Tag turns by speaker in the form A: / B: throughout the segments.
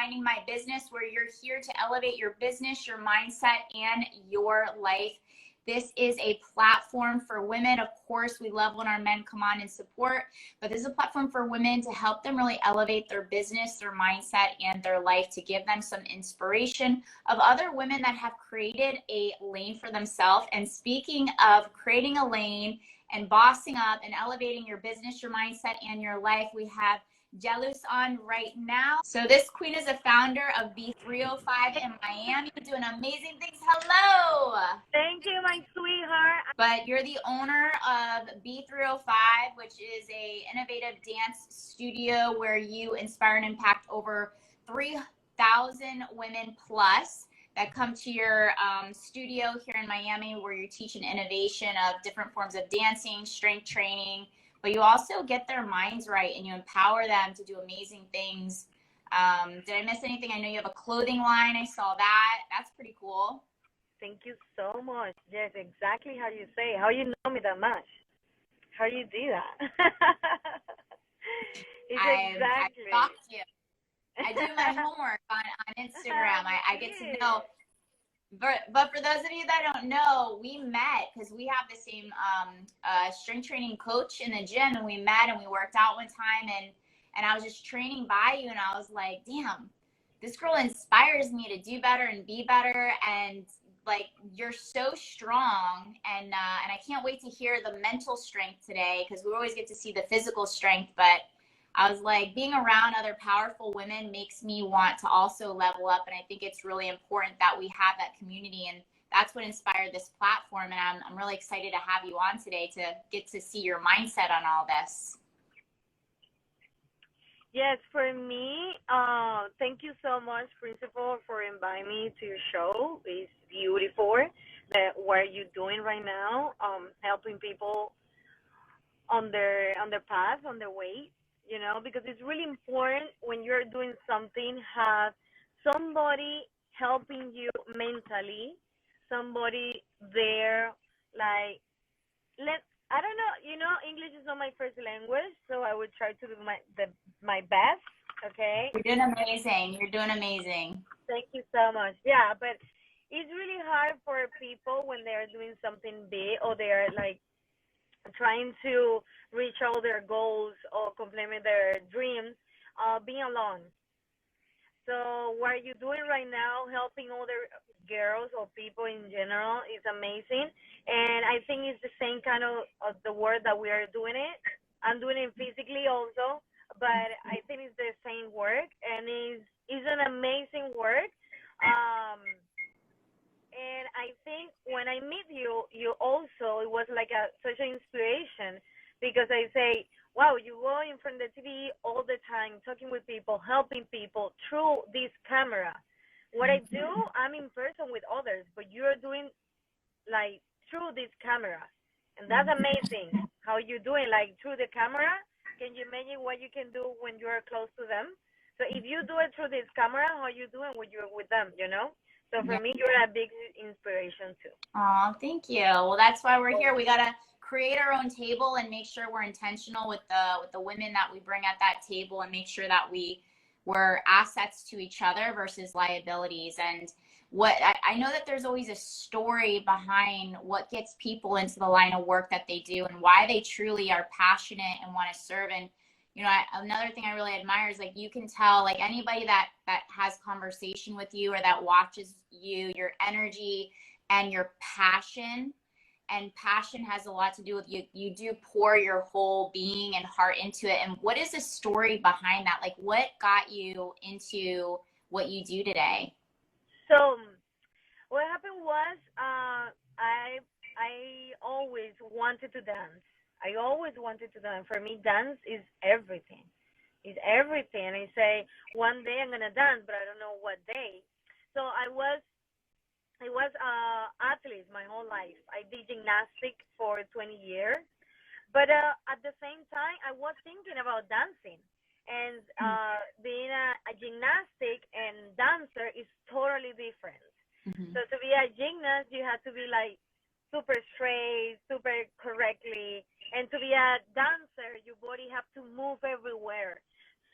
A: Redefining My Business, where you're here to elevate your business, your mindset, and your life. This is a platform for women. Of course, we love when our men come on and support, but this is a platform for women to help them really elevate their business, their mindset, and their life, to give them some inspiration of other women that have created a lane for themselves. And speaking of creating a lane and bossing up and elevating your business, your mindset, and your life, we have Yelus on right now. So this queen is a founder of B305 in Miami, doing amazing things. Hello.
B: Thank you, my sweetheart.
A: But you're the owner of B305, which is a innovative dance studio where you inspire and impact over 3,000 women plus that come to your studio here in Miami, where you're teaching innovation of different forms of dancing, strength training, but you also get their minds right and you empower them to do amazing things. Did I miss anything? I know you have a clothing line. I saw that. That's pretty cool.
B: Thank you so much. Yes, exactly how you say. How you know me that much? How you do that?
A: I stalked you. I do my homework on Instagram. I get to know. But for those of you that don't know, we met because we have the same strength training coach in the gym, and we met and we worked out one time, and I was just training by you, and I was like, damn, this girl inspires me to do better and be better, and like, you're so strong, and I can't wait to hear the mental strength today, because we always get to see the physical strength, but I was like, being around other powerful women makes me want to also level up. And I think it's really important that we have that community. And that's what inspired this platform. And I'm really excited to have you on today to get to see your mindset on all this.
B: Yes, for me, thank you so much, Principal, for inviting me to your show. It's beautiful what you're doing right now, helping people on their path, on their way. You know, because it's really important when you're doing something, have somebody helping you mentally, somebody there, like, I don't know, English is not my first language, so I would try to do my best, okay?
A: You're doing amazing. You're doing amazing.
B: Thank you so much. Yeah, but it's really hard for people when they're doing something big or they're, like, trying to reach all their goals or complement their dreams, being alone. So what you're doing right now, helping other girls or people in general, is amazing. And I think it's the same kind of the work that we are doing it. I'm doing it physically also, but I think it's the same work, and it's an amazing work. And I think when I meet you, you also, it was like such an inspiration, because I say, wow, you go in front of the TV all the time, talking with people, helping people through this camera. What I do, I'm in person with others, but you're doing, like, through this camera. And that's amazing how you're doing, like, through the camera. Can you imagine what you can do when you're close to them? So if you do it through this camera, how you doing when you're with them, So for me, you're a big inspiration too.
A: Oh, thank you. Well, that's why we're here. We gotta create our own table and make sure we're intentional with the women that we bring at that table, and make sure that we're assets to each other versus liabilities. And what I know that there's always a story behind what gets people into the line of work that they do and why they truly are passionate and want to serve. And another thing I really admire is, like, you can tell, like, anybody that has conversation with you or that watches you, your energy and your passion. And passion has a lot to do with you do pour your whole being and heart into it. And what is the story behind that? Like, what got you into what you do today?
B: So what happened was, I always wanted to dance. I always wanted to dance. For me, dance is everything. It's everything. I say, one day I'm gonna dance, but I don't know what day. So I was athlete my whole life. I did gymnastics for 20 years, but at the same time, I was thinking about dancing. And being a gymnastic and dancer is totally different. So to be a gymnast, you have to be, like, super straight, super correctly. And to be a dancer, your body have to move everywhere.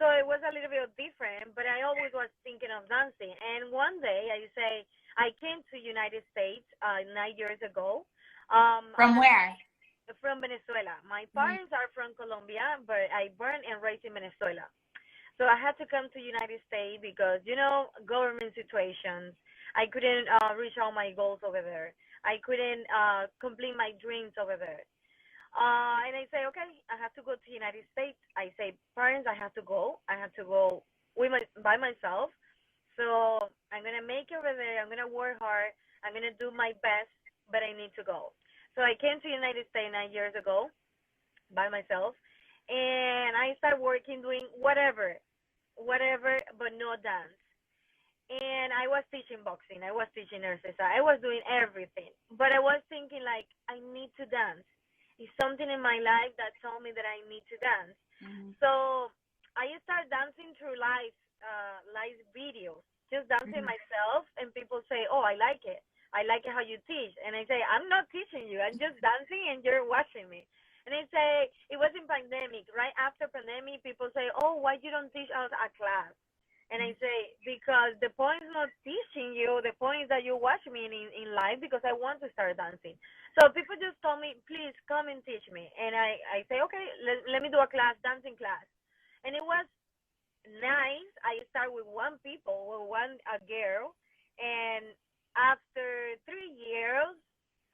B: So it was a little bit different, but I always was thinking of dancing. And one day I came to United States 9 years ago.
A: From where?
B: From Venezuela. My
A: Mm-hmm.
B: parents are from Colombia, but I born and raised in Venezuela. So I had to come to United States because government situations. I couldn't reach all my goals over there. I couldn't complete my dreams over there. And I say, okay, I have to go to United States. I say, parents, I have to go. I have to go by myself. So I'm gonna make it over there. I'm gonna work hard. I'm gonna do my best, but I need to go. So I came to United States 9 years ago by myself, and I started working, doing whatever, but no dance. And I was teaching boxing. I was teaching exercise. I was doing everything. But I was thinking like I need to dance. It's something in my life that told me that I need to dance.
A: Mm-hmm.
B: So I started dancing through live videos, just dancing
A: Mm-hmm.
B: myself. And people say, "Oh, I like it. I like it how you teach." And I say, "I'm not teaching you. I'm just dancing, and you're watching me." And I say, it was in pandemic. Right after pandemic, people say, "Oh, why you don't teach us a class?" And I say, because the point is not teaching you, the point is that you watch me in live because I want to start dancing. So people just told me, please come and teach me. And I say, okay, let me do a class, dancing class. And it was nice. I start with one a girl. And after 3 years,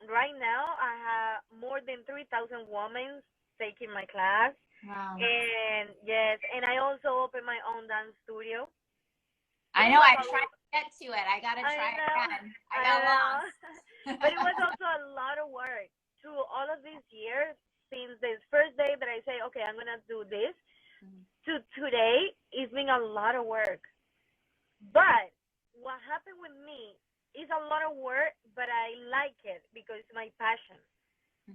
B: right now, I have more than 3,000 women taking my class.
A: Wow.
B: And yes, and I also open my own dance studio. But
A: I
B: it
A: know.
B: was
A: I
B: a
A: tried to get to it. I gotta
B: I
A: try
B: know,
A: again. I
B: I
A: got
B: know. But it
A: lost.
B: was also a lot of work through all of these years since this first day that I say, okay, I'm gonna do this to today. It's been a lot of work. But what happened with me is a lot of work, but I like it because it's my passion.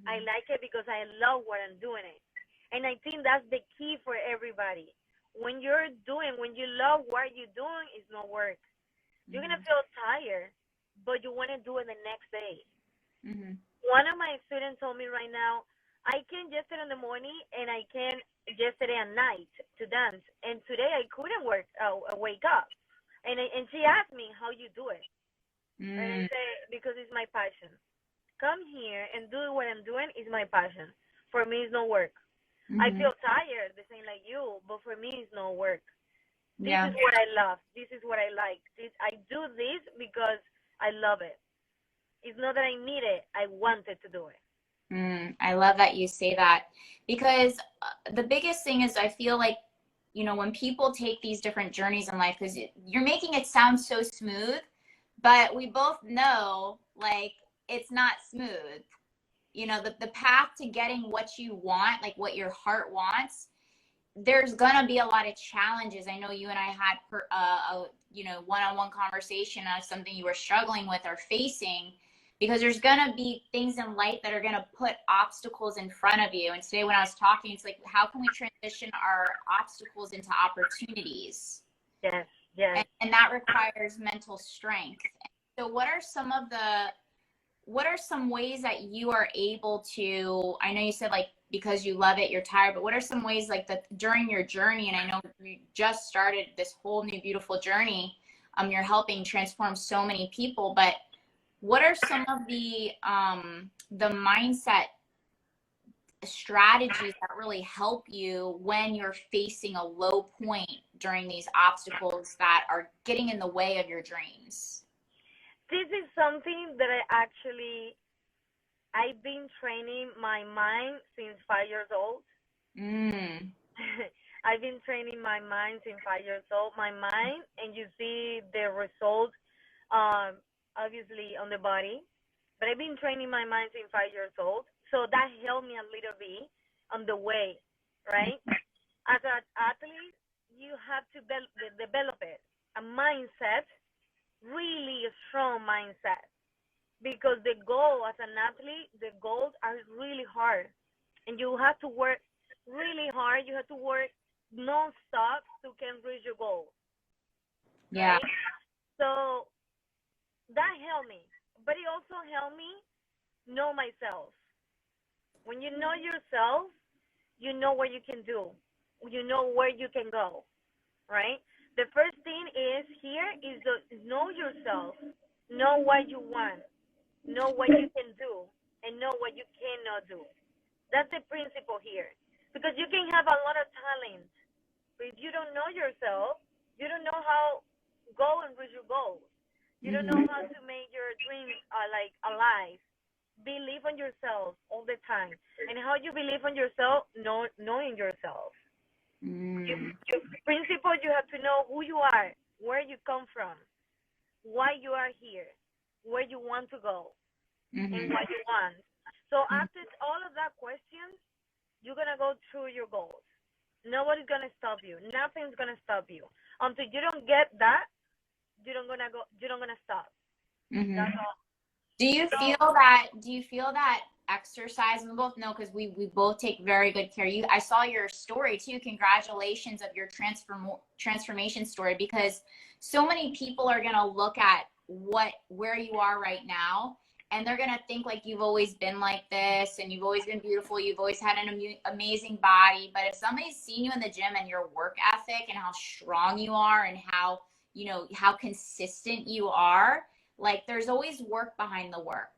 B: I
A: Mm-hmm.
B: like it because I love what I'm doing it. And I think that's the key for everybody. When you love what you're doing, it's no work. You're gonna
A: Mm-hmm.
B: feel tired, but you wanna do it the next day.
A: Mm-hmm.
B: One of my students told me right now, I can yesterday in the morning and I can yesterday at night to dance, and today I couldn't wake up. And she asked me how you do it, and I
A: Mm-hmm.
B: say because it's my passion. Come here and do what I'm doing is my passion. For me, it's no work. I
A: Mm-hmm.
B: feel tired, the same like you, but for me, it's no work. This
A: Yeah.
B: is what I love. This is what I like. I do this because I love it. It's not that I need it. I wanted to do it.
A: I love that you say that because the biggest thing is I feel like, when people take these different journeys in life, because you're making it sound so smooth, but we both know like it's not smooth. The path to getting what you want, like what your heart wants, there's gonna be a lot of challenges. I know you and I had one-on-one conversation on something you were struggling with or facing, because there's gonna be things in life that are gonna put obstacles in front of you. And today when I was talking, it's like, how can we transition our obstacles into opportunities?
B: Yes, yes.
A: And that requires mental strength. So what are some ways that you are able to, I know you said like because you love it you're tired, but what are some ways like that during your journey, and I know you just started this whole new beautiful journey, you're helping transform so many people, but what are some of the mindset strategies that really help you when you're facing a low point during these obstacles that are getting in the way of your dreams?
B: This is something that I've been training my mind since 5 years old.
A: Mm.
B: I've been training my mind since 5 years old. My mind, and you see the results, obviously on the body. But I've been training my mind since 5 years old, so that helped me a little bit on the way, right? As an athlete, you have to develop it, a mindset, really a strong mindset, because the goal as an athlete, the goals are really hard, and you have to work really hard. You have to work non-stop to can reach your goal,
A: Yeah.
B: right? So that helped me, but it also helped me know myself. When you know yourself, you know what you can do. You know where you can go. right? The first thing is here is to know yourself, know what you want, know what you can do, and know what you cannot do. That's the principle here. Because you can have a lot of talent, but if you don't know yourself, you don't know how go and reach your goals. You don't know how to make your dreams like alive. Believe on yourself all the time. And how you believe on yourself, knowing yourself. Your principle, you have to know who you are, where you come from, why you are here, where you want to go, and what you want. So after all of that questions, you're gonna go through your goals. Nobody's gonna stop you. Nothing's gonna stop you until you don't get that. You don't gonna go. You don't gonna stop. That's all.
A: Do you feel that? Do you feel that exercise? We both know because we both take very good care. I saw your story too. Congratulations of your transformation story, because so many people are gonna look at where you are right now, and they're gonna think like you've always been like this, and you've always been beautiful. You've always had an amazing body. But if somebody's seen you in the gym and your work ethic and how strong you are and how how consistent you are, like there's always work behind the work.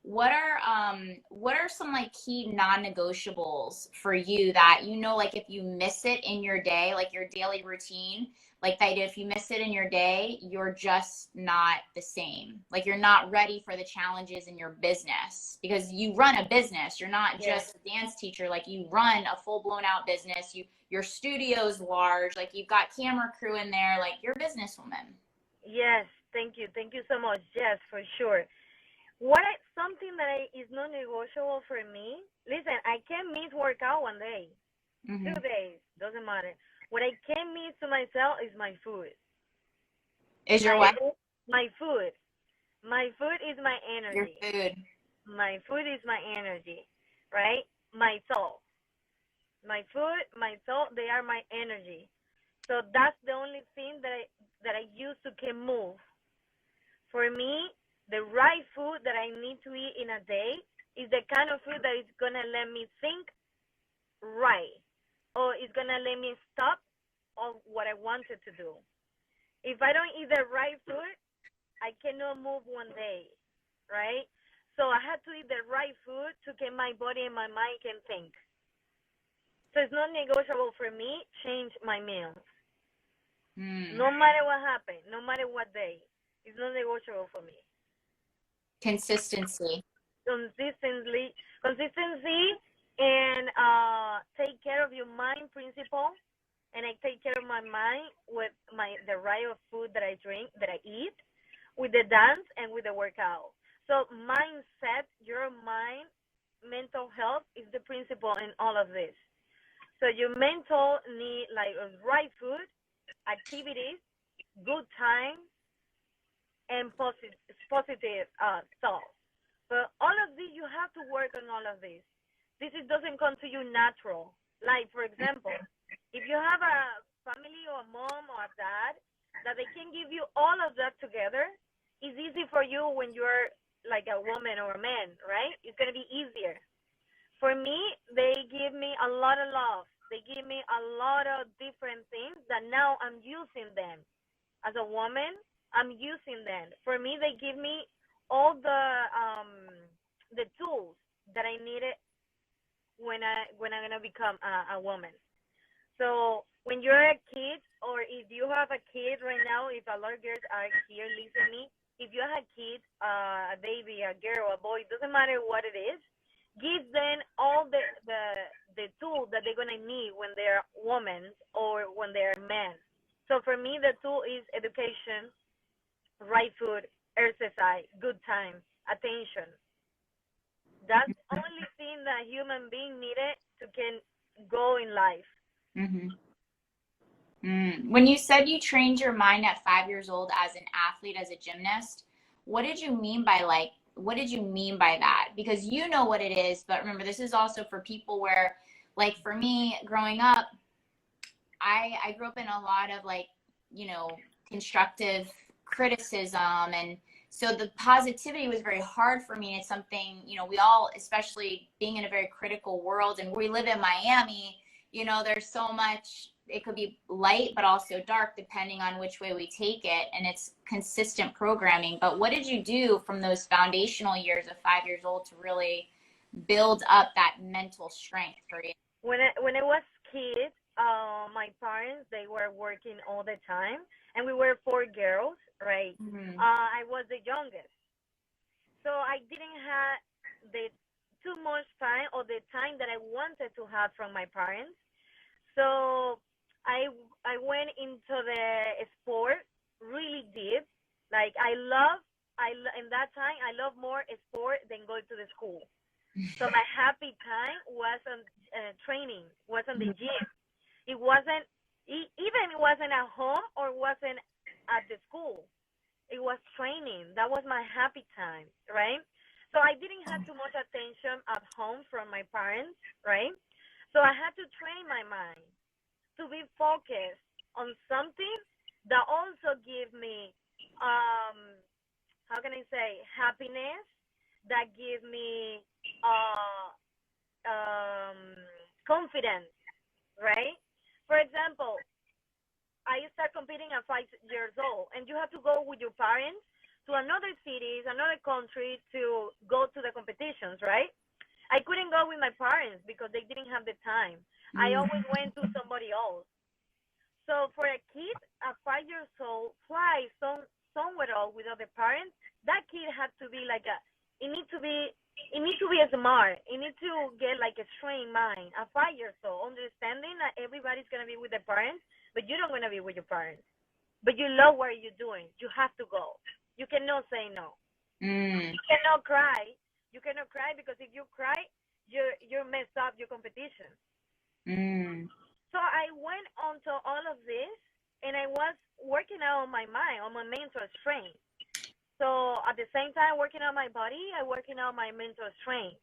A: What are some like key non-negotiables for you that like if you miss it in your day, like your daily routine, like that if you miss it in your day, you're just not the same. Like you're not ready for the challenges in your business, because you run a business. You're not just a dance teacher. Like you run a full blown out business. Your studio's large. Like you've got camera crew in there. Like you're a businesswoman.
B: Yes, thank you so much. Yes, for sure. Something that is non-negotiable for me. Listen, I can't miss workout one day, 2 days, doesn't matter. What I can't miss to myself is my food.
A: Is your what?
B: My food. My food is my energy.
A: Your food.
B: My food is my energy, right? My soul. My food, my soul, they are my energy. So that's the only thing that I use to can move. For me, the right food that I need to eat in a day is the kind of food that is gonna let me think right, or it's gonna let me stop on what I wanted to do. If I don't eat the right food, I cannot move one day, right? So I have to eat the right food to get my body and my mind can think. So it's not negotiable for me. Change my meals. No matter what happens, no matter what day, it's not negotiable for me.
A: Consistency,
B: and take care of your mind principle, and I take care of my mind with the right of food that I drink, that I eat, with the dance and with the workout. So mindset, your mind, mental health is the principle in all of this. So your mental need like right food, activities, good time, and positive thoughts. But all of this, you have to work on all of this. Doesn't come to you natural. Like, for example, if you have a family or a mom or a dad that they can give you all of that together, it's easy for you when you're like a woman or a man, right? It's going to be easier. For me, they give me a lot of love. They give me a lot of different things that now I'm using them. As a woman, I'm using them. For me, they give me all the tools that I needed when I'm gonna become a woman. So when you're a kid, or if you have a kid right now, if a lot of girls are here listening, if you have a kid, a baby, a girl, a boy, it doesn't matter what it is, give them all the tools that they're gonna need when they're women or when they're men. So for me, the tool is education, right food, exercise, good time, attention. That's the only thing that human being needed to can go in life.
A: When you said you trained your mind at 5 years old as an athlete, as a gymnast, what did you mean by that? Because you know what it is, but remember, this is also for people where, like for me growing up, I grew up in a lot of constructive criticism. And so the positivity was very hard for me. It's something, we all, especially being in a very critical world, and we live in Miami, there's so much it could be light, but also dark, depending on which way we take it. And it's consistent programming. But what did you do from those foundational years of 5 years old to really build up that mental strength for you?
B: When I was kid, my parents, they were working all the time, and we were four girls, right?
A: Mm-hmm.
B: I was the youngest, so I didn't have the too much time or the time that I wanted to have from my parents. So I went into the sport really deep. Like in that time I love more sport than going to the school. So my happy time was on training, was on the gym. It wasn't even it wasn't at home or wasn't at the school. It was training. That was my happy time, right? So I didn't have too much attention at home from my parents, right? So I had to train my mind to be focused on something that also give me how can I say happiness, that give me uh confidence, right? For example, I start competing at 5 years old, and you have to go with your parents to another cities, another country to go to the competitions, right? I couldn't go with my parents because they didn't have the time. I always went to somebody else. So for a kid at 5 years old, fly somewhere else with other parents, that kid has to be like a. It needs to be. It needs to be smart. It needs to get like a trained mind. At 5 years old, understanding that everybody's gonna be with their parents, but you don't wanna be with your parents. But you love what you're doing. You have to go. You cannot say no.
A: Mm.
B: You cannot cry. You cannot cry because if you cry, you're messed up your competition.
A: Mm.
B: So I went on to all of this, and I was working out on my mind, on my mental strength. So at the same time working on my body, I working on my mental strength.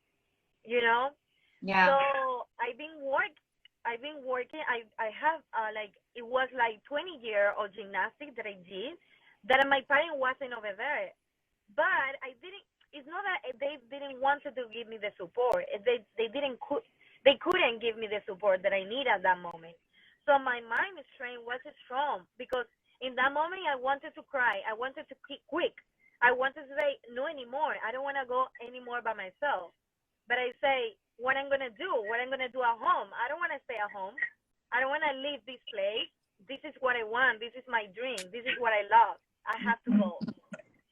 B: You know.
A: Yeah.
B: So I've been working. I have like it was like 20 years of gymnastics that I did. That my parents wasn't over there, but I didn't. It's not that they didn't want to give me the support. They couldn't give me the support that I need at that moment. So my mind strength was strong because in that moment I wanted to cry. I wanted to quit. I wanted to say no anymore. I don't want to go anymore by myself. But I say what I'm gonna do at home. I don't want to stay at home. I don't want to leave this place. This is what I want. This is my dream. This is what I love. I have to go.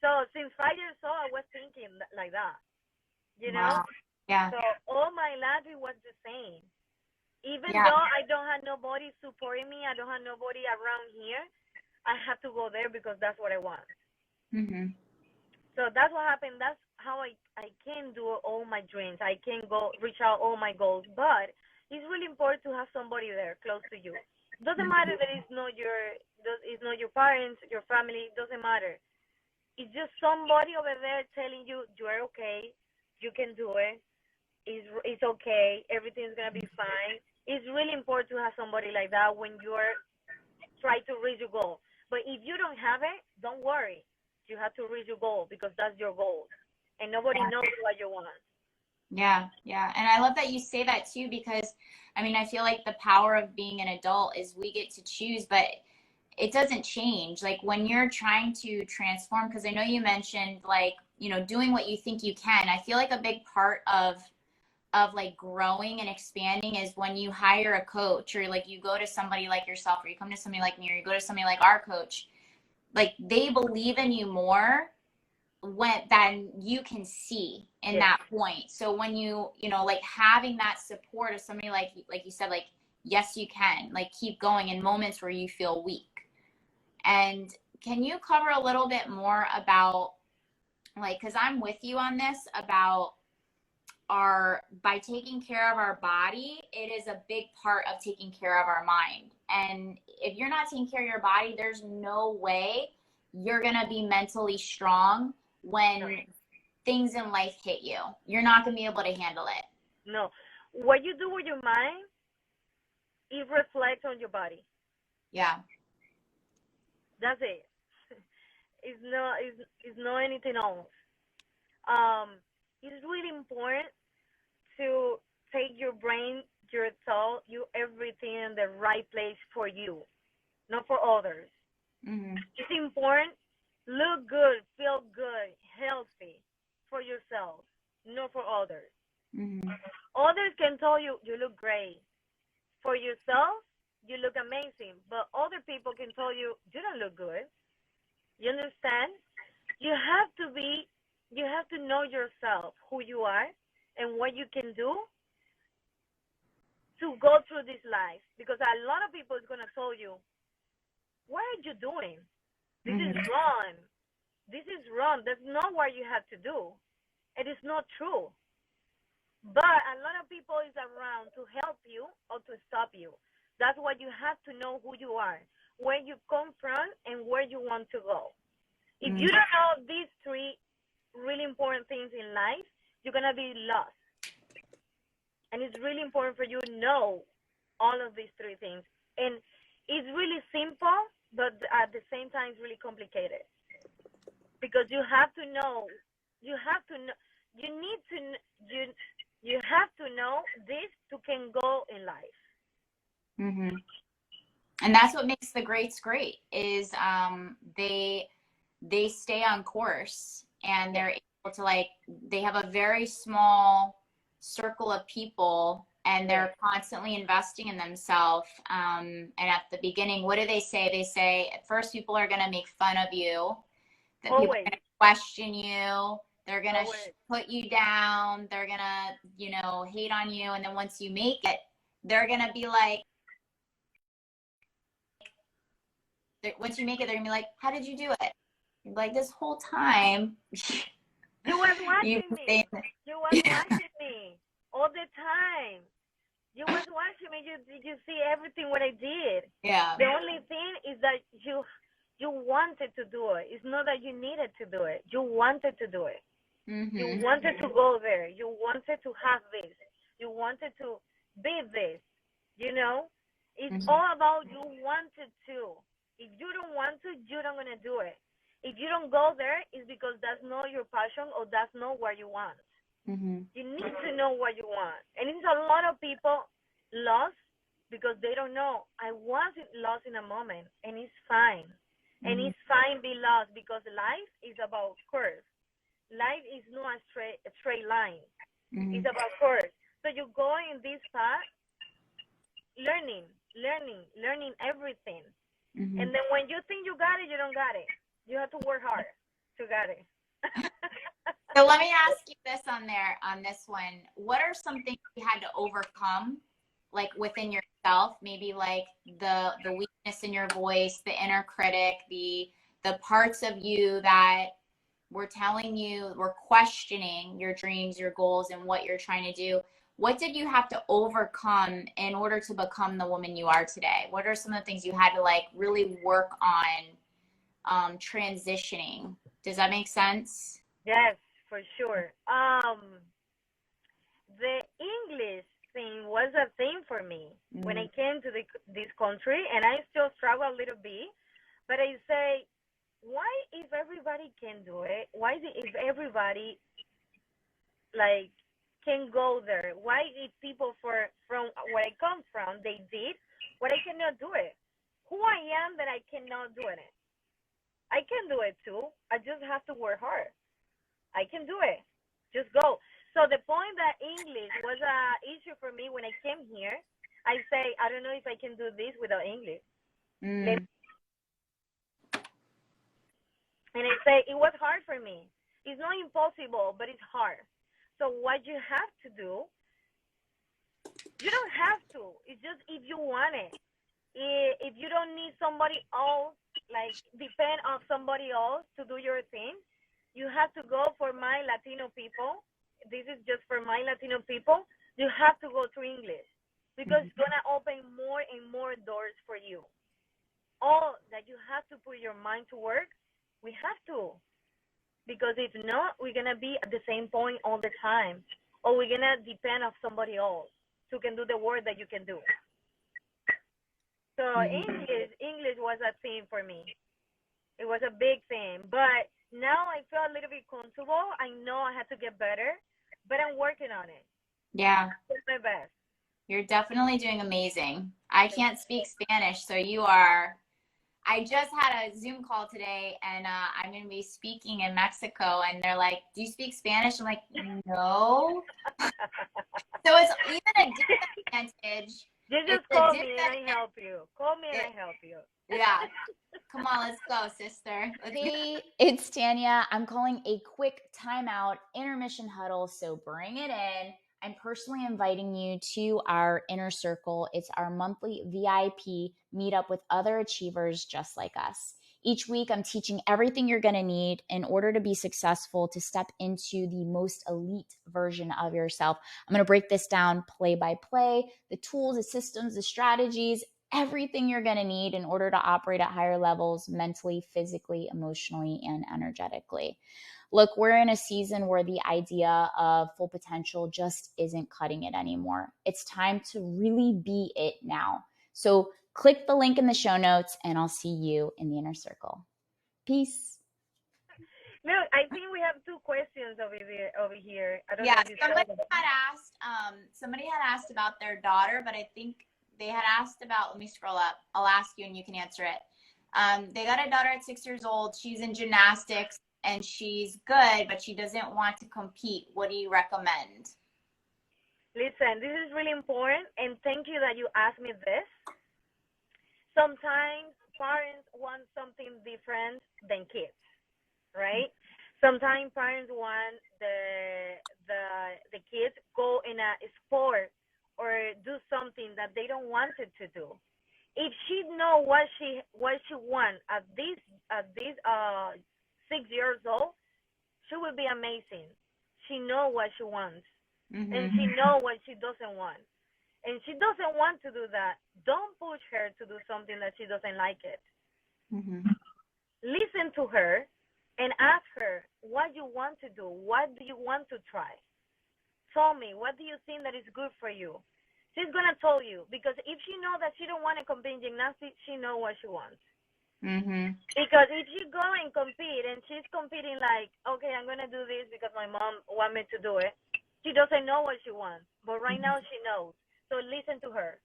B: So since 5 years old, I was thinking like that, you know.
A: Wow. Yeah.
B: So all my life it was the same. Even
A: Yeah.
B: though I don't have nobody supporting me, I don't have nobody around here. I have to go there because that's what I want.
A: Mm-hmm.
B: So that's what happened. That's how I can do all my dreams. I can go reach out all my goals. But it's really important to have somebody there close to you. Doesn't matter that it's not your parents, your family. Doesn't matter. It's just somebody over there telling you are okay. You can do it. It's okay. Everything's gonna be fine. It's really important to have somebody like that when you're trying to reach your goal. But if you don't have it, don't worry. You have to reach your goal because that's your goal, and nobody knows what you want.
A: Yeah, yeah. And I love that you say that too, because I mean, I feel like the power of being an adult is we get to choose, but it doesn't change. Like when you're trying to transform, because I know you mentioned like, doing what you think you can. I feel like a big part of like growing and expanding is when you hire a coach, or like you go to somebody like yourself, or you come to somebody like me, or you go to somebody like our coach, like they believe in you more when than you can see in that point. So when like having that support of somebody like you said, like, yes, you can, like, keep going in moments where you feel weak. And can you cover a little bit more about, like, because I'm with you on this, about by taking care of our body, it is a big part of taking care of our mind. And if you're not taking care of your body, there's no way you're going to be mentally strong when things in life hit you. You're not going to be able to handle it.
B: No. What you do with your mind, it reflects on your body.
A: Yeah.
B: That's it. It's not anything else. It's really important to take your brain yourself, you everything in the right place for you, not for others. It's important. Look good, feel good, healthy for yourself, not for others. Others can tell you you look great. For yourself, you look amazing. But other people can tell you you don't look good. You understand? You have to be. You have to know yourself, who you are, and what you can do to go through this life. Because a lot of people is gonna tell you, "What are you doing? This is wrong. This is wrong. That's not what you have to do. It is not true." But a lot of people is around to help you or to stop you. That's why you have to know who you are, where you come from, and where you want to go. If you don't know these three really important things in life, you're going to be lost. And it's really important for you to know all of these three things. And it's really simple, but at the same time, it's really complicated. Because you have to know, you have to know, you need to, you have to know this to can go in life.
A: And that's what makes the greats great is they stay on course and they're able to like they have a very small circle of people and they're constantly investing in themselves. And at the beginning, what do? They say at first people are going to make fun of you, that people are going to question you, they're going to put you down, they're going to hate on you, and then once you make it, they're going to be like, once you make it, they're gonna be like, "How did you do it?" You're like, "This whole time,
B: you was watching me. You was watching me all the time. You was watching me. You see everything what I did.
A: Yeah.
B: The only thing is that you wanted to do it. It's not that you needed to do it. You wanted to do it. You wanted to go there. You wanted to have this. You wanted to be this. You know, it's all about you wanted to. If you don't want to, you're not going to do it. If you don't go there, it's because that's not your passion or that's not what you want. You need to know what you want. And it's a lot of people lost because they don't know. I wasn't lost in a moment, and it's fine. And it's fine be lost because life is about curves. Life is not a straight line. It's about curves. So you go in this path, learning everything. And then when you think you got it, you don't got it. You have to work hard to get it.
A: So let me ask you this on this one. What are some things you had to overcome, like within yourself? Maybe like the weakness in your voice, the inner critic, the parts of you that were telling you, were questioning your dreams, your goals, and what you're trying to do. What did you have to overcome in order to become the woman you are today? What are some of the things you had to like really work on transitioning? Does that make sense?
B: Yes, for sure. The English thing was a thing for me when I came to this country, and I still struggle a little bit. But I say, why if everybody can do it? Why if everybody like can go there? Why if people from where I come from, they did what I cannot do it? Who I am that I cannot do it? I can do it too. I just have to work hard. I can do it. Just go. So the point that English was an issue for me when I came here, I say, I don't know if I can do this without English. And I say, it was hard for me. It's not impossible, but it's hard. So what you have to do, you don't have to. It's just if you want it. If you don't need somebody else, like depend on somebody else to do your thing, you have to go for my Latino people. This is just for my Latino people. You have to go to English because it's going to open more and more doors for you. All that you have to put your mind to work, we have to. Because if not, we're going to be at the same point all the time. Or we're going to depend on somebody else who can do the work that you can do. So English was a thing for me. It was a big thing. But now I feel a little bit comfortable. I know I have to get better, but I'm working on it.
A: Yeah.
B: It's my best.
A: You're definitely doing amazing. I can't speak Spanish, so you are. I just had a Zoom call today, and I'm going to be speaking in Mexico, and they're like, "Do you speak Spanish?" I'm like, "No." So it's even a disadvantage.
B: You
A: It's
B: just
A: a
B: call me and I
A: disadvantage.
B: help you. Call me and I help you.
A: Yeah. Come on, let's go, sister. Hey, it's Tanya. I'm calling a quick timeout intermission huddle, so bring it in. I'm personally inviting you to our inner circle. It's our monthly VIP meetup with other achievers just like us. Each week, I'm teaching everything you're going to need in order to be successful to step into the most elite version of yourself. I'm going to break this down play by play, the tools, the systems, the strategies, everything you're going to need in order to operate at higher levels mentally, physically, emotionally, and energetically. Look, we're in a season where the idea of full potential just isn't cutting it anymore. It's time to really be it now. So click the link in the show notes and I'll see you in the inner circle. Peace.
B: No, I think we have two questions over here. I don't know
A: Yeah,
B: if you
A: somebody had asked about their daughter, but I think they had asked about, let me scroll up. I'll ask you and you can answer it. They got a daughter at 6 years old. She's in gymnastics and she's good, but she doesn't want to compete. What do you recommend?
B: Listen, this is really important, and thank you that you asked me this. Sometimes parents want something different than kids, right? Sometimes parents want the kids go in a sport or do something that they don't want it to do. If she know what she wants at this 6 years old, she will be amazing. She know what she wants, and she know what she doesn't want. And she doesn't want to do that. Don't push her to do something that she doesn't like it. Listen to her and ask her what you want to do. What do you want to try? Tell me, what do you think that is good for you? She's gonna tell you, because if she know that she don't want to compete in gymnastics, she know what she wants. Because if you go and compete and she's competing like, okay, I'm gonna do this because my mom want me to do it, she doesn't know what she wants. But right now she knows. So listen to her.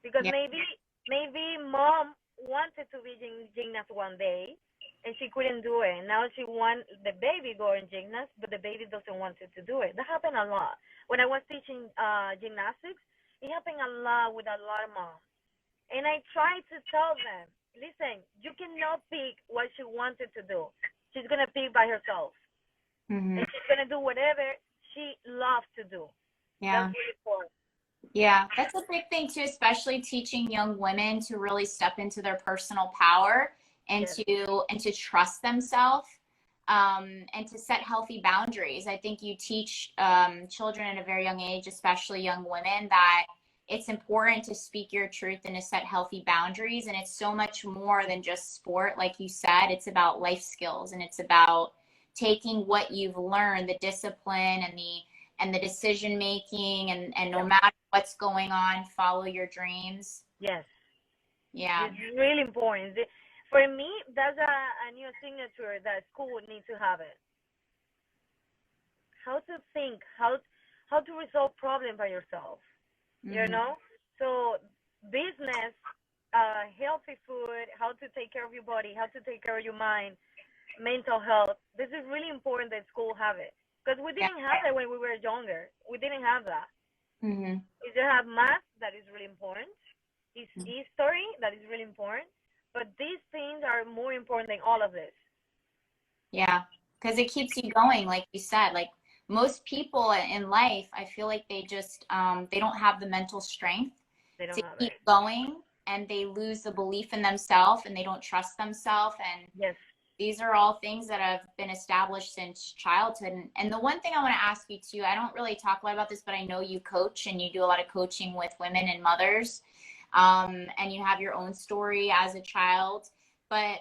B: Because maybe mom wanted to be gymnast one day and she couldn't do it. Now she wants the baby going gymnast, but the baby doesn't want it to do it. That happened a lot. When I was teaching gymnastics, it happened a lot with a lot of moms. And I tried to tell them, listen, you cannot pick what she wanted to do. She's going to pick by herself. And she's going to do whatever she loves to do.
A: Yeah.
B: That's really important.
A: Yeah, that's a big thing too, especially teaching young women to really step into their personal power and to trust themselves, and to set healthy boundaries. I think you teach children at a very young age, especially young women, that it's important to speak your truth and to set healthy boundaries. And it's so much more than just sport, like you said. It's about life skills, and it's about taking what you've learned, the discipline and the decision making, and no matter what's going on, follow your dreams.
B: Yes.
A: Yeah.
B: It's really important. For me, that's a new signature that school would need to have it. How to think, how to resolve problems by yourself. You know? So business, healthy food, how to take care of your body, how to take care of your mind, mental health. This is really important that school have it. Because we didn't have it when we were younger. We didn't have that. You just have math, that is really important. History, that is really important. But these things are more important than all of this.
A: Yeah, because it keeps you going, like you said. Like most people in life, I feel like they just they don't have the mental strength to keep going, and they lose the belief in themselves, and they don't trust themselves. And these are all things that have been established since childhood. And the one thing I want to ask you too, I don't really talk a lot about this, but I know you coach and you do a lot of coaching with women and mothers, and you have your own story as a child. But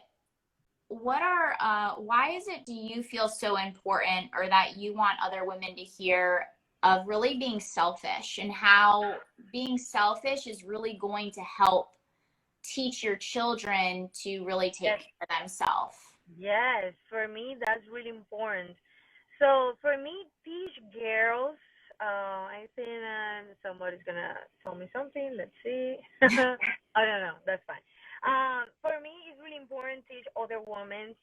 A: why is it, do you feel so important, or that you want other women to hear, of really being selfish, and how being selfish is really going to help teach your children to really take care of themselves?
B: Yes, for me, that's really important. So for me, teach girls I think somebody's gonna tell me something. Let's see. I don't know. That's fine. For me, it's really important to teach other women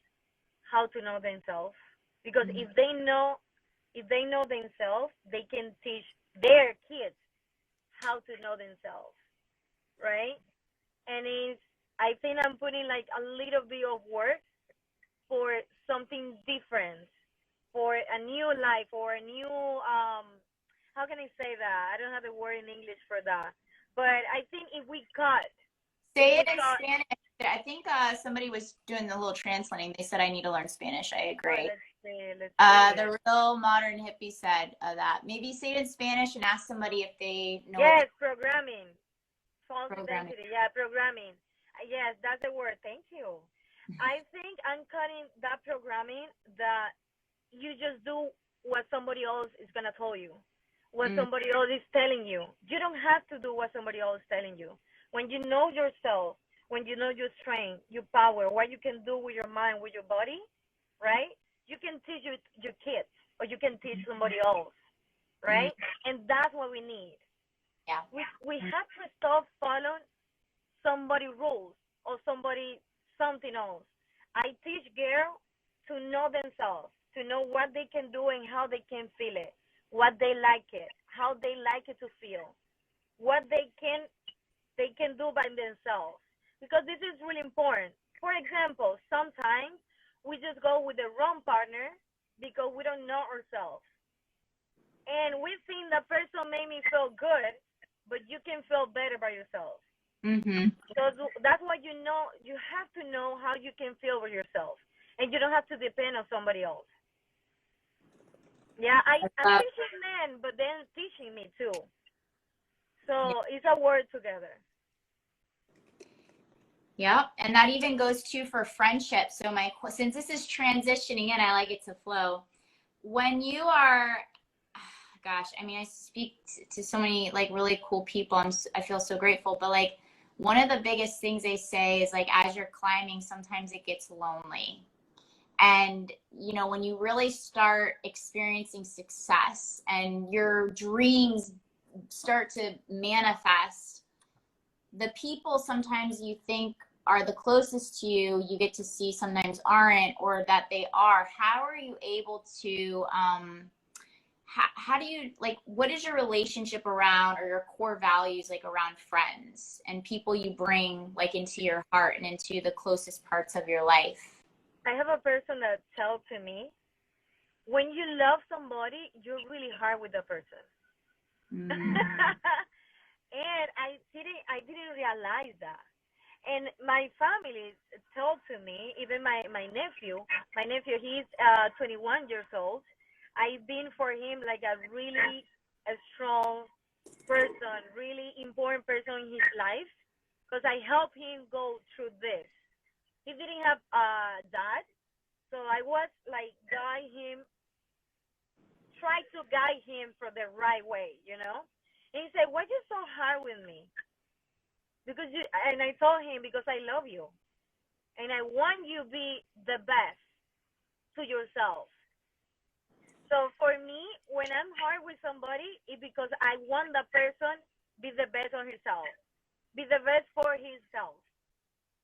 B: how to know themselves because if they know themselves, they can teach their kids how to know themselves, right? And it's I think I'm putting like a little bit of work for something different, for a new life, or a new how can I say that? I don't have a word in English for that. But I think if we cut,
A: Say it in Spanish. I think somebody was doing the little translating. They said I need to learn Spanish. I agree.
B: Let's see.
A: The real modern hippie said that. Maybe say it in Spanish and ask somebody if they know.
B: Yes, programming. False
A: Programming.
B: identity. Yeah, programming. Yes, that's the word. Thank you. I think I'm cutting that programming that you just do what somebody else is gonna tell you, what somebody else is telling you. You don't have to do what somebody else is telling you. When you know yourself, when you know your strength, your power, what you can do with your mind, with your body, right? You can teach your kids, or you can teach somebody else, right? And that's what we need.
A: Yeah.
B: We have to stop following somebody rules or somebody something else. I teach girls to know themselves, to know what they can do and how they can feel it, what they like it, how they like it to feel, what they can do by themselves. Because this is really important. For example, sometimes we just go with the wrong partner because we don't know ourselves. And we think the person made me feel good, but you can feel better by yourself. So that's why you have to know how you can feel with yourself, and you don't have to depend on somebody else. Yeah, I'm teaching men, but then teaching me too. So it's a word together.
A: Yep, and that even goes too for friendship. So since this is transitioning in, I like it to flow. When you are, gosh, I mean, I speak to so many like really cool people. I feel so grateful, but like one of the biggest things they say is like as you're climbing, sometimes it gets lonely. And when you really start experiencing success and your dreams start to manifest, the people sometimes you think are the closest to you, you get to see sometimes aren't, or that they are. How are you able to how do you, like, what is your relationship around, or your core values like around friends and people you bring like into your heart and into the closest parts of your life?
B: I have a person that tells to me, when you love somebody, you're really hard with the person. And I didn't realize that. And my family told to me, even my nephew, he's 21 years old. I've been for him like a really a strong person, really important person in his life, because I helped him go through this. He didn't have a dad, so I was like try to guide him for the right way. And he said, "Why you so hard with me?" And I told him, because I love you, and I want you to be the best to yourself. So for me, when I'm hard with somebody, it's because I want the person be the best on himself, be the best for himself.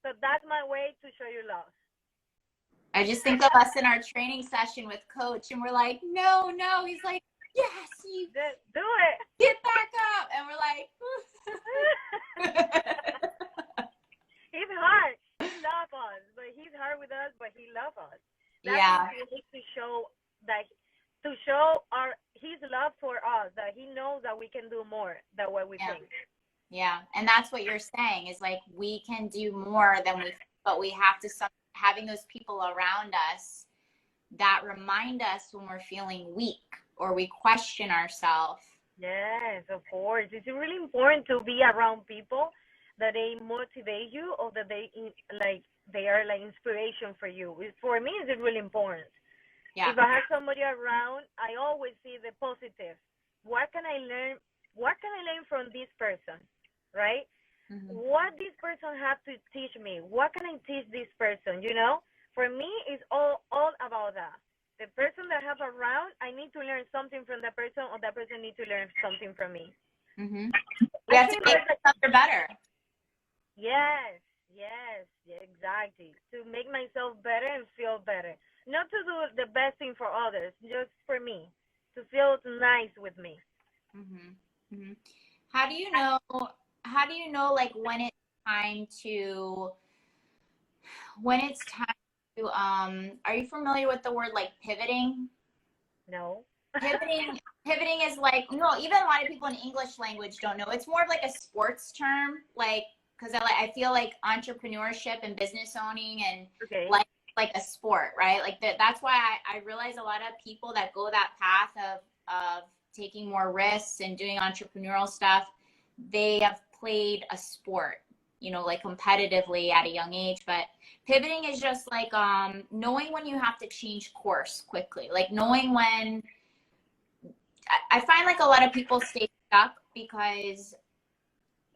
B: So that's my way to show you love.
A: I just think of us in our training session with Coach, and we're like, no. He's like, yes, you
B: do it.
A: Get back up, and we're like,
B: he's hard. He loves us, but he's hard with us, but he loves us. That's what we need to show his love for us, that he knows that we can do more than what we think.
A: Yeah, and that's what you're saying is like we can do more than but we have to having those people around us that remind us when we're feeling weak or we question ourselves.
B: Yes, of course. It's really important to be around people that they motivate you, or that they are like inspiration for you. For me, it's really important. Yeah. If I have somebody around, I always see the positive. What can I learn? What can I learn from this person, right? What this person has to teach me? What can I teach this person? For me, it's all about that. The person that I have around, I need to learn something from that person, or that person needs to learn something from me.
A: Mm-hmm. We
B: I
A: have to
B: think
A: make
B: there's
A: each other better.
B: yes, exactly. To make myself better and feel better. Not to do the best thing for others, just for me. To feel nice with me.
A: Mm-hmm. Mm-hmm. How do you know? How do you know, like, time to when it's time to are you familiar with the word like pivoting?
B: No.
A: Pivoting is like, no, even a lot of people in English language don't know. It's more of like a sports term, like, because I feel like entrepreneurship and business owning and
B: Okay.
A: like a sport, right? Like that's why I realize a lot of people that go that path of taking more risks and doing entrepreneurial stuff, they have played a sport, you know, like competitively at a young age. But pivoting is just like knowing when you have to change course quickly, like knowing when. I find like a lot of people stay stuck because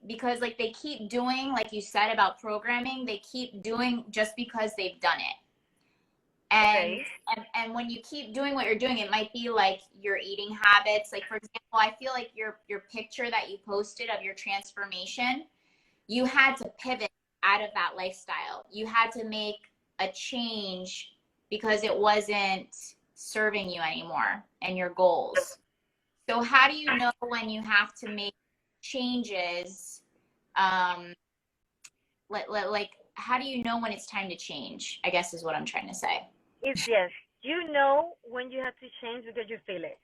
A: like they keep doing, like you said about programming, they keep doing just because they've done it. And,
B: okay.
A: and when you keep doing what you're doing, it might be like your eating habits. Like, for example, I feel like your picture that you posted of your transformation, you had to pivot out of that lifestyle. You had to make a change because it wasn't serving you anymore and your goals. So how do you know when you have to make changes? Like, how do you know when it's time to change? I guess is what I'm trying to say.
B: It's yes. You know when you have to change because you feel it.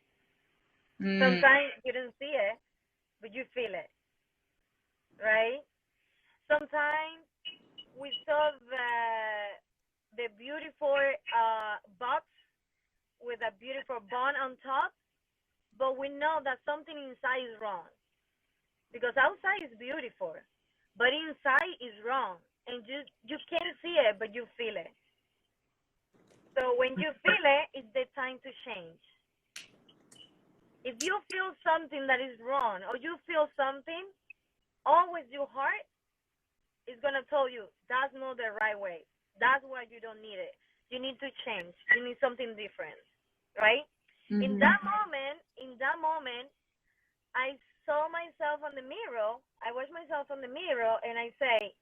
A: Mm.
B: Sometimes you don't see it, but you feel it, right? Sometimes we saw the beautiful box with a beautiful bun on top, but we know that something inside is wrong because outside is beautiful, but inside is wrong, and you can't see it, but you feel it. So when you feel it, it's the time to change. If you feel something that is wrong or you feel something, always your heart is gonna tell you that's not the right way. That's why you don't need it. You need to change. You need something different, right?
A: Mm-hmm.
B: In that moment, I saw myself on the mirror. I watch myself on the mirror, and I say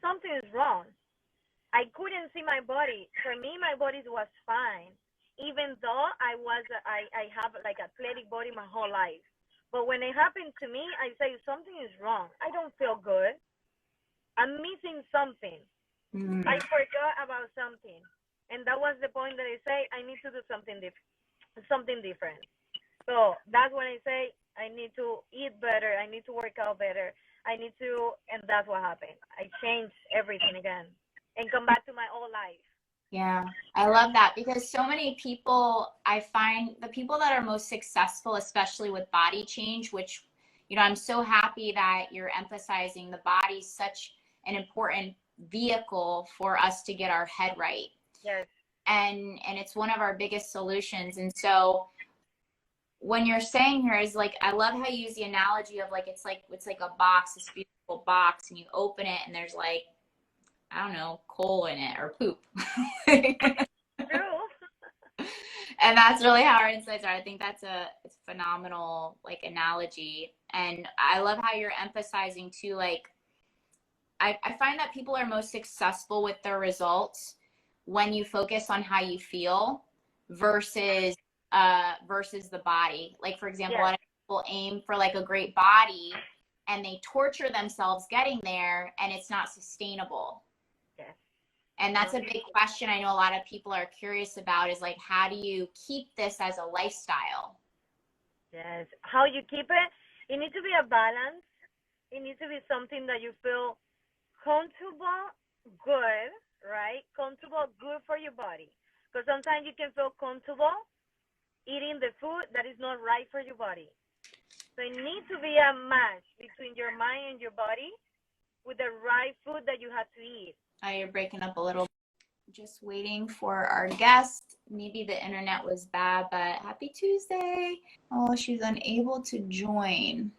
B: something is wrong. I couldn't see my body. For me, my body was fine, even though I have like athletic body my whole life. But when it happened to me, I say something is wrong. I don't feel good. I'm missing something.
A: Mm-hmm.
B: I forgot about something, and that was the point that I say I need to do something different. So that's when I say I need to eat better. I need to work out better. I need to, and that's what happened. I changed everything again and come back to my old life.
A: Yeah, I love that because so many people, I find the people that are most successful, especially with body change, which, you know, I'm so happy that you're emphasizing the body's such an important vehicle for us to get our head right.
B: Yes.
A: And it's one of our biggest solutions. And so when you're saying here is like, I love how you use the analogy of like it's like a box, this beautiful box, and you open it and there's like, I don't know, coal in it or poop.
B: True.
A: And that's really how our insides are. I think that's it's a phenomenal like analogy. And I love how you're emphasizing too, like I find that people are most successful with their results when you focus on how you feel versus versus the body. Like, for example, a lot of people aim for like a great body and they torture themselves getting there and it's not sustainable.
B: Yes.
A: And that's a big question I know a lot of people are curious about is like, how do you keep this as a lifestyle?
B: Yes. How you keep it? It needs to be a balance. It needs to be something that you feel comfortable, good, right? Comfortable, good for your body. Because sometimes you can feel comfortable eating the food that is not right for your body. So it needs to be a match between your mind and your body with the right food that you have to eat.
A: Oh, you're breaking up a little. Just waiting for our guest. Maybe the internet was bad, but happy Tuesday. Oh, she's unable to join.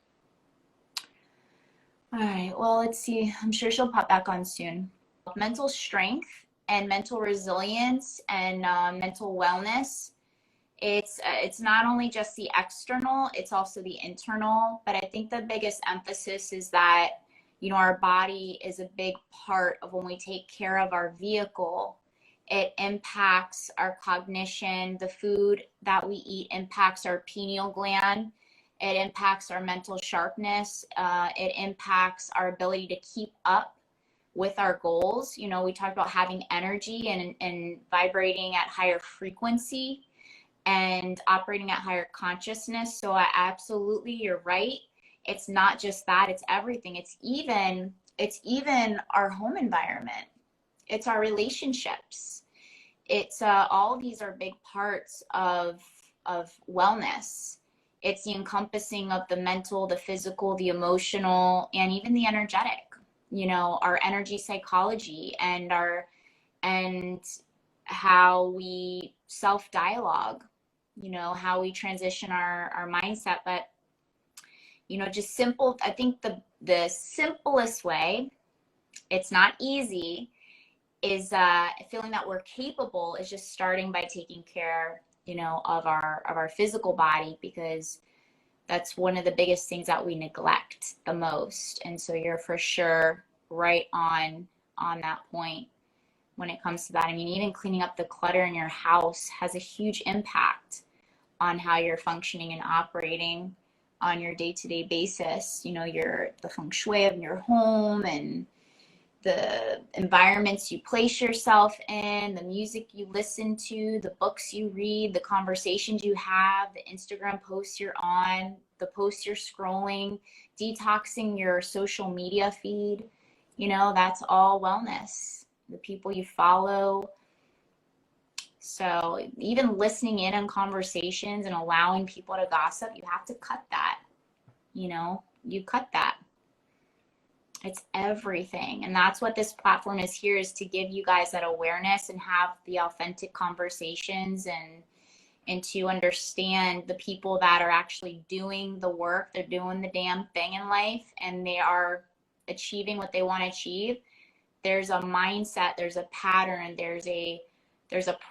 A: All right, well, let's see. I'm sure she'll pop back on soon. Mental strength and mental resilience and mental wellness, it's not only just the external, it's also the internal. But I think the biggest emphasis is that, you know, our body is a big part of when we take care of our vehicle. It impacts our cognition. The food that we eat impacts our pineal gland. It impacts our mental sharpness. It impacts our ability to keep up with our goals. You know, we talked about having energy and vibrating at higher frequency and operating at higher consciousness. So absolutely, you're right. It's not just that, it's everything. It's even our home environment. It's our relationships. It's all of these are big parts of wellness. It's the encompassing of the mental, the physical, the emotional, and even the energetic. You know, our energy psychology and how we self-dialogue, you know, how we transition our mindset. But, you know, just simple, I think the simplest way, it's not easy, is feeling that we're capable is just starting by taking care, you know, of our physical body, because that's one of the biggest things that we neglect the most. And so you're for sure right on that point when it comes to that. I mean, even cleaning up the clutter in your house has a huge impact on how you're functioning and operating on your day-to-day basis. You know, the feng shui of your home and the environments you place yourself in, the music you listen to, the books you read, the conversations you have, the Instagram posts you're on, the posts you're scrolling, detoxing your social media feed. You know, that's all wellness. The people you follow. So even listening in on conversations and allowing people to gossip, you have to cut that. You know, you cut that. It's everything. And that's what this platform is here, is to give you guys that awareness and have the authentic conversations and to understand the people that are actually doing the work. They're doing the damn thing in life and they are achieving what they want to achieve. There's a mindset, there's a pattern, there's a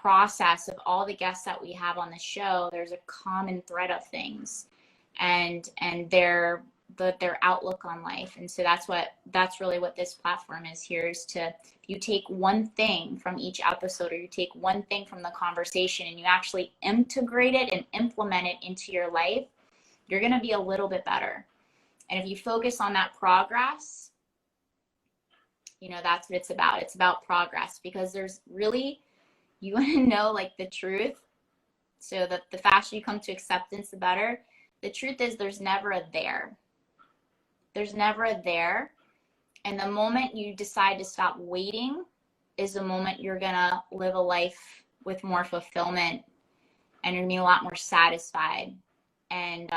A: process of all the guests that we have on the show. There's a common thread of things and their outlook on life. And so that's really what this platform is here, is to, if you take one thing from each episode, or you take one thing from the conversation and you actually integrate it and implement it into your life, you're going to be a little bit better. And if you focus on that progress, you know, that's what it's about. It's about progress, because there's really, you want to know like the truth, so that the faster you come to acceptance, the better. The truth is there's never a there. There's never a there. And the moment you decide to stop waiting is the moment you're going to live a life with more fulfillment, and you're going to be a lot more satisfied. And,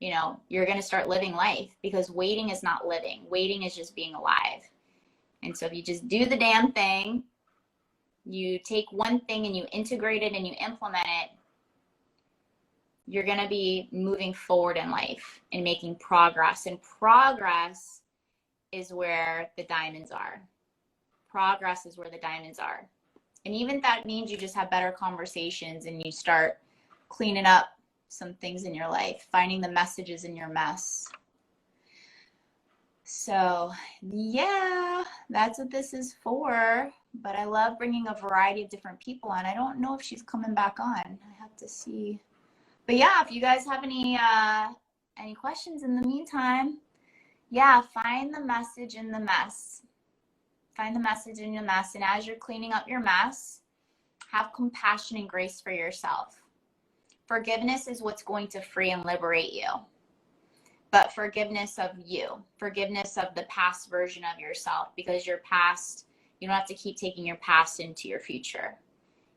A: you know, you're going to start living life, because waiting is not living. Waiting is just being alive. And so if you just do the damn thing, you take one thing and you integrate it and you implement it, you're going to be moving forward in life and making progress. And progress is where the diamonds are. Progress is where the diamonds are. And even if that means you just have better conversations and you start cleaning up some things in your life, finding the messages in your mess. So yeah, that's what this is for. But I love bringing a variety of different people on. I don't know if she's coming back on. I have to see. But yeah, if you guys have any questions in the meantime, yeah, find the message in the mess. Find the message in your mess. And as you're cleaning up your mess, have compassion and grace for yourself. Forgiveness is what's going to free and liberate you. But forgiveness of you, forgiveness of the past version of yourself, because your past, you don't have to keep taking your past into your future.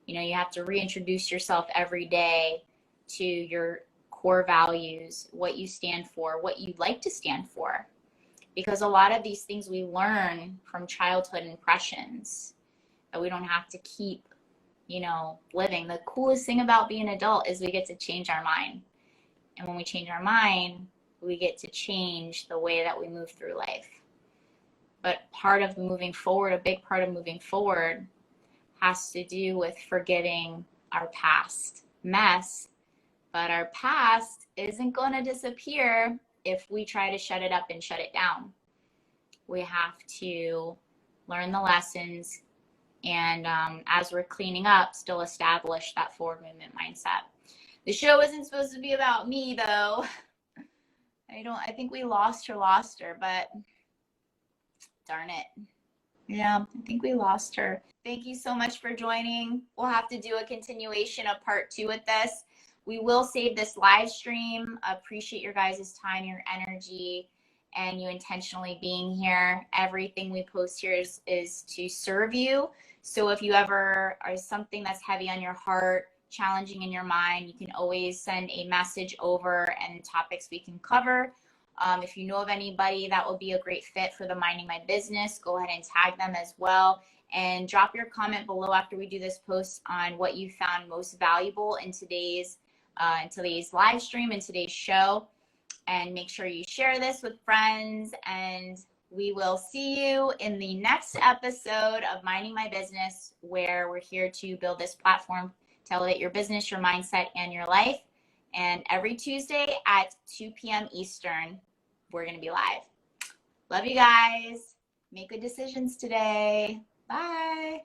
A: You know, you have to reintroduce yourself every day to your core values, what you stand for, what you'd like to stand for. Because a lot of these things we learn from childhood impressions that we don't have to keep, you know, living. The coolest thing about being an adult is we get to change our mind. And when we change our mind, we get to change the way that we move through life. But part of moving forward, a big part of moving forward, has to do with forgetting our past mess. But our past isn't going to disappear if we try to shut it up and shut it down. We have to learn the lessons, and as we're cleaning up, still establish that forward movement mindset. The show isn't supposed to be about me, though. I think we lost her, but darn it. Yeah, I think we lost her. Thank you so much for joining. We'll have to do a continuation of part 2 with this. We will save this live stream. Appreciate your guys' time, your energy, and you intentionally being here. Everything we post here is to serve you. So if you ever are something that's heavy on your heart, challenging in your mind, you can always send a message over and topics we can cover. If you know of anybody that will be a great fit for the Minding My Business, go ahead and tag them as well. And drop your comment below after we do this post on what you found most valuable in today's live stream and today's show. And make sure you share this with friends. And we will see you in the next episode of Minding My Business, where we're here to build this platform to elevate your business, your mindset, and your life. And every Tuesday at 2 p.m. Eastern, we're going to be live. Love you guys. Make good decisions today. Bye.